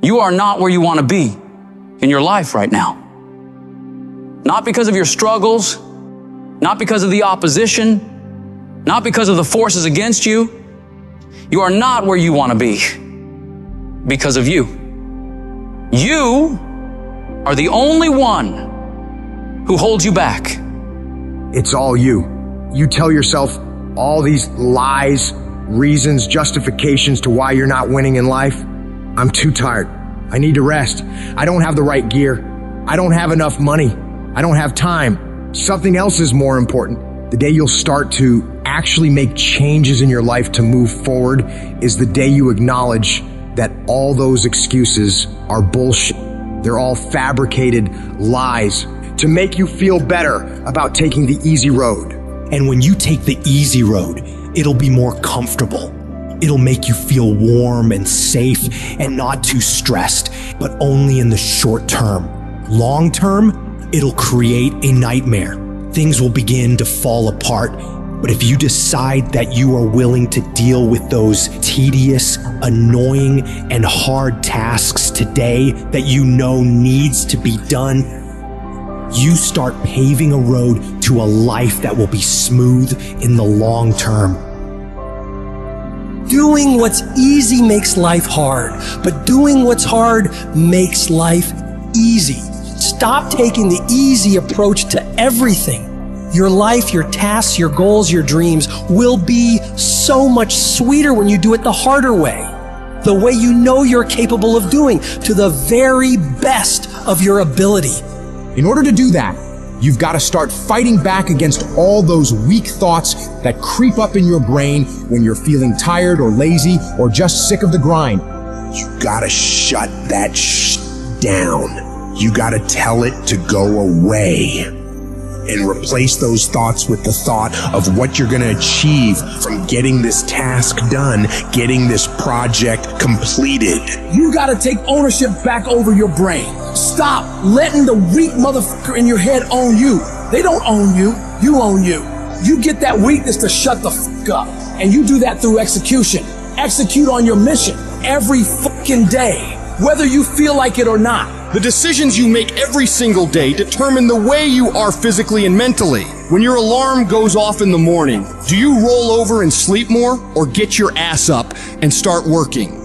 You are not where you want to be in your life right now. Not because of your struggles, not because of the opposition, not because of the forces against you. You are not where you want to be because of you. You are the only one who holds you back. It's all you. You tell yourself all these lies, reasons, justifications to why you're not winning in life. I'm too tired. I need to rest. I don't have the right gear. I don't have enough money. I don't have time. Something else is more important. The day you'll start to actually make changes in your life to move forward is the day you acknowledge that all those excuses are bullshit. They're all fabricated lies to make you feel better about taking the easy road. And when you take the easy road, it'll be more comfortable. It'll make you feel warm and safe and not too stressed, but only in the short term. Long term, it'll create a nightmare. Things will begin to fall apart. But if you decide that you are willing to deal with those tedious, annoying, and hard tasks today that you know needs to be done, you start paving a road to a life that will be smooth in the long term. Doing what's easy makes life hard, but doing what's hard makes life easy. Stop taking the easy approach to everything. Your life, your tasks, your goals, your dreams will be so much sweeter when you do it the harder way. The way you know you're capable of doing, to the very best of your ability. In order to do that, you've got to start fighting back against all those weak thoughts that creep up in your brain when you're feeling tired or lazy or just sick of the grind. You gotta shut that down. You gotta tell it to go away. And replace those thoughts with the thought of what you're gonna achieve from getting this task done, getting this project completed. You gotta take ownership back over your brain. Stop letting the weak motherfucker in your head own you. They don't own you, you own you. You get that weakness to shut the fuck up. And you do that through execution. Execute on your mission every fucking day, whether you feel like it or not. The decisions you make every single day determine the way you are physically and mentally. When your alarm goes off in the morning, do you roll over and sleep more, or get your ass up and start working?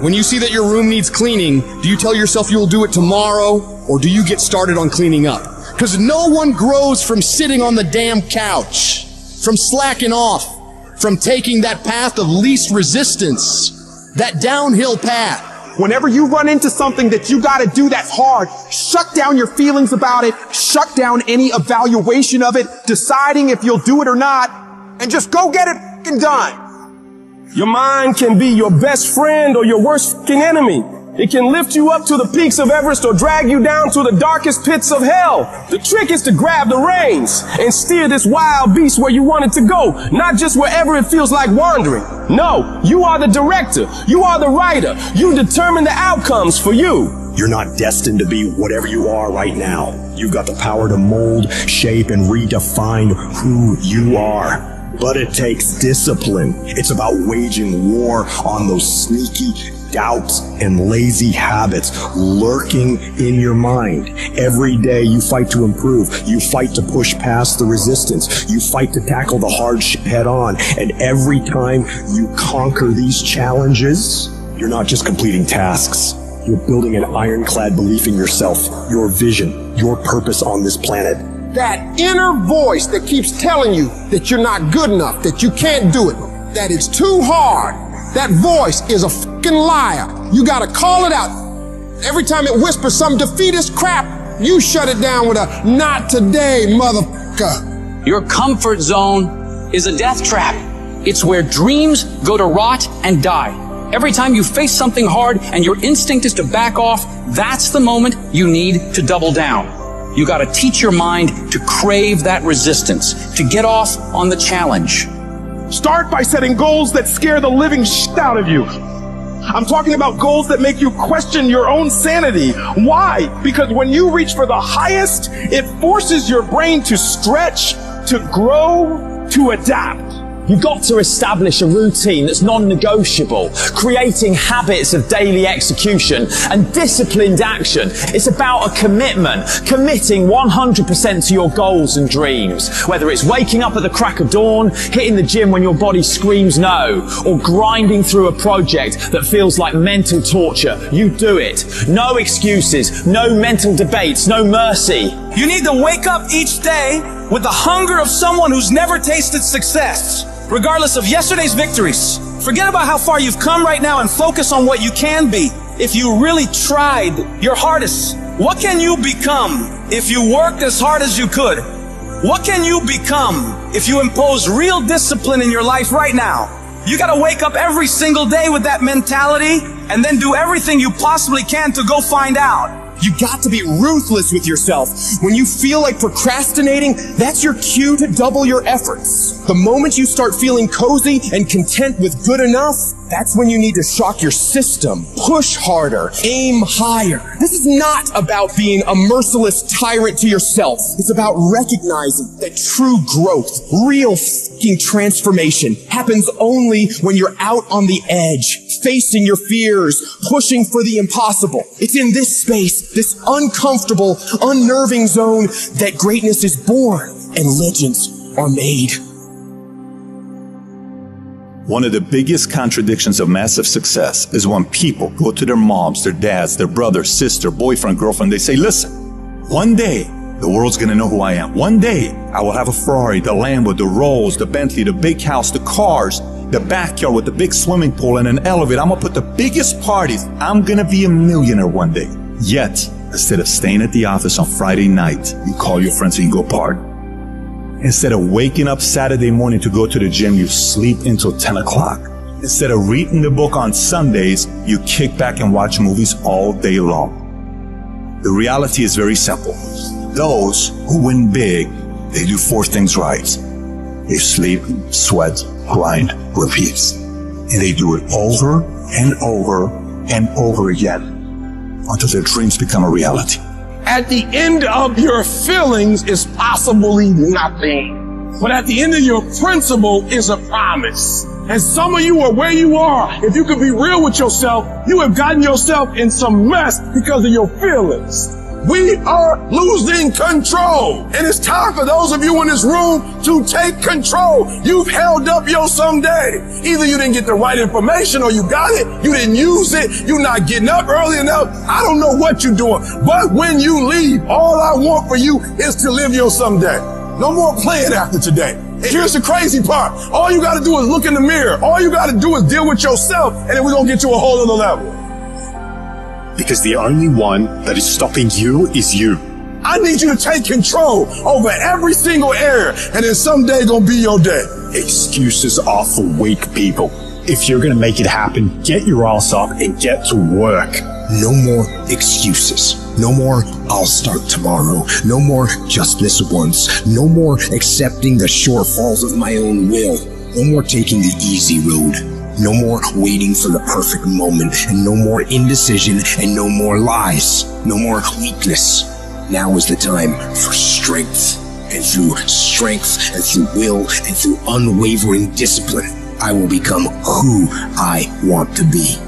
When you see that your room needs cleaning, do you tell yourself you'll do it tomorrow, or do you get started on cleaning up? Because no one grows from sitting on the damn couch, from slacking off, from taking that path of least resistance, that downhill path. Whenever you run into something that you gotta do that's hard, shut down your feelings about it, shut down any evaluation of it, deciding if you'll do it or not, and just go get it f***ing done. Your mind can be your best friend or your worst f***ing enemy. It can lift you up to the peaks of Everest or drag you down to the darkest pits of hell. The trick is to grab the reins and steer this wild beast where you want it to go, not just wherever it feels like wandering. No, you are the director. You are the writer. You determine the outcomes for you. You're not destined to be whatever you are right now. You've got the power to mold, shape, and redefine who you are. But it takes discipline. It's about waging war on those sneaky doubts and lazy habits lurking in your mind. Every day you fight to improve. You fight to push past the resistance. You fight to tackle the hard shit head on. And every time you conquer these challenges, you're not just completing tasks. You're building an ironclad belief in yourself, your vision, your purpose on this planet. That inner voice that keeps telling you that you're not good enough, that you can't do it, that it's too hard, that voice is a fucking liar. You gotta call it out. Every time it whispers some defeatist crap, you shut it down with a "not today, motherfucker." Your comfort zone is a death trap. It's where dreams go to rot and die. Every time you face something hard and your instinct is to back off, that's the moment you need to double down. You gotta teach your mind to crave that resistance, to get off on the challenge. Start by setting goals that scare the living shit out of you. I'm talking about goals that make you question your own sanity. Why? Because when you reach for the highest, it forces your brain to stretch, to grow, to adapt. You've got to establish a routine that's non-negotiable, creating habits of daily execution and disciplined action. It's about a commitment, committing 100% to your goals and dreams. Whether it's waking up at the crack of dawn, hitting the gym when your body screams no, or grinding through a project that feels like mental torture, you do it. No excuses, no mental debates, no mercy. You need to wake up each day with the hunger of someone who's never tasted success, regardless of yesterday's victories. Forget about how far you've come right now and focus on what you can be if you really tried your hardest. What can you become if you worked as hard as you could? What can you become if you impose real discipline in your life right now? You gotta wake up every single day with that mentality and then do everything you possibly can to go find out. You got to be ruthless with yourself. When you feel like procrastinating, that's your cue to double your efforts. The moment you start feeling cozy and content with good enough, that's when you need to shock your system. Push harder, aim higher. This is not about being a merciless tyrant to yourself. It's about recognizing that true growth, real fucking transformation happens only when you're out on the edge, facing your fears, pushing for the impossible. It's in this space, this uncomfortable, unnerving zone, that greatness is born and legends are made. One of the biggest contradictions of massive success is when people go to their moms, their dads, their brother, sister, boyfriend, girlfriend, they say, listen, one day the world's gonna know who I am. One day I will have a Ferrari, the Lambo, the Rolls, the Bentley, the big house, the cars, the backyard with the big swimming pool and an elevator. I'm gonna put the biggest parties. I'm gonna be a millionaire one day. Yet, instead of staying at the office on Friday night, you call your friends and you go party. Instead of waking up Saturday morning to go to the gym, you sleep until 10 o'clock. Instead of reading the book on Sundays, you kick back and watch movies all day long. The reality is very simple. Those who win big, they do 4 things right. They sleep, sweat, grind, repeat. And they do it over and over and over again until their dreams become a reality. At the end of your feelings is possibly nothing. But at the end of your principle is a promise. And some of you are where you are. If you could be real with yourself, you have gotten yourself in some mess because of your feelings. We are losing control. And it's time for those of you in this room to take control. You've held up your someday. Either you didn't get the right information or you got it. You didn't use it. You're not getting up early enough. I don't know what you're doing. But when you leave, all I want for you is to live your someday. No more playing after today. And here's the crazy part. All you got to do is look in the mirror. All you got to do is deal with yourself, and then we're going to get to a whole other level. Because the only one that is stopping you is you. I need you to take control over every single area, and then someday gonna be your day. Excuses are for weak people. If you're gonna make it happen, get your ass up and get to work. No more excuses. No more, I'll start tomorrow. No more, just this once. No more accepting the shortfalls of my own will. No more taking the easy road. No more waiting for the perfect moment, and no more indecision, and no more lies. No more weakness. Now is the time for strength. And through strength, and through will, and through unwavering discipline, I will become who I want to be.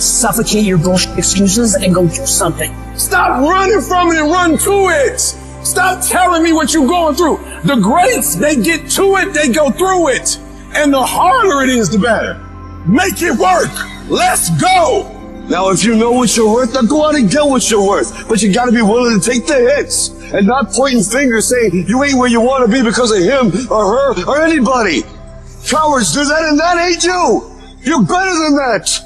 Suffocate your bullshit excuses and go do something. Stop running from it and run to it. Stop telling me what you're going through. The greats, they get to it, they go through it. And the harder it is, the better. Make it work. Let's go. Now, if you know what you're worth, then go out and get what you're worth. But you gotta be willing to take the hits and not pointing fingers saying you ain't where you want to be because of him or her or anybody. Cowards do that, and that ain't you. You're better than that.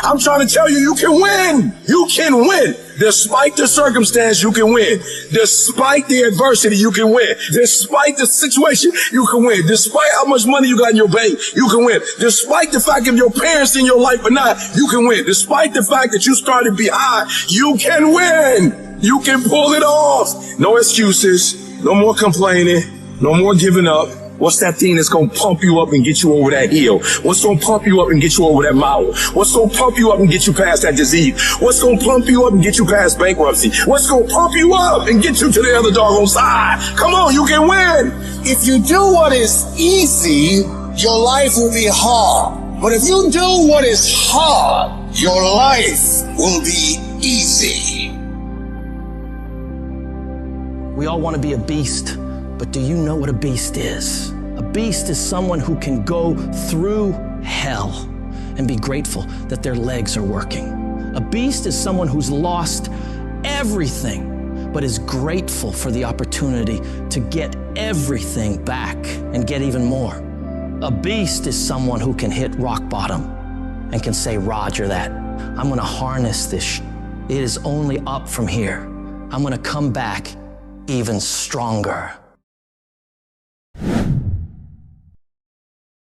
I'm trying to tell you, you can win. You can win. Despite the circumstance, you can win. Despite the adversity, you can win. Despite the situation, you can win. Despite how much money you got in your bank, you can win. Despite the fact if your parents in your life or not, you can win. Despite the fact that you started behind, you can win. You can pull it off. No excuses. No more complaining. No more giving up. What's that thing that's gonna pump you up and get you over that hill? What's gonna pump you up and get you over that mountain? What's gonna pump you up and get you past that disease? What's gonna pump you up and get you past bankruptcy? What's gonna pump you up and get you to the other doggone side? Come on, you can win. If you do what is easy, your life will be hard. But if you do what is hard, your life will be easy. We all want to be a beast, but do you know what a beast is? A beast is someone who can go through hell and be grateful that their legs are working. A beast is someone who's lost everything, but is grateful for the opportunity to get everything back and get even more. A beast is someone who can hit rock bottom and can say, Roger that. I'm gonna harness this. It is only up from here. I'm gonna come back even stronger.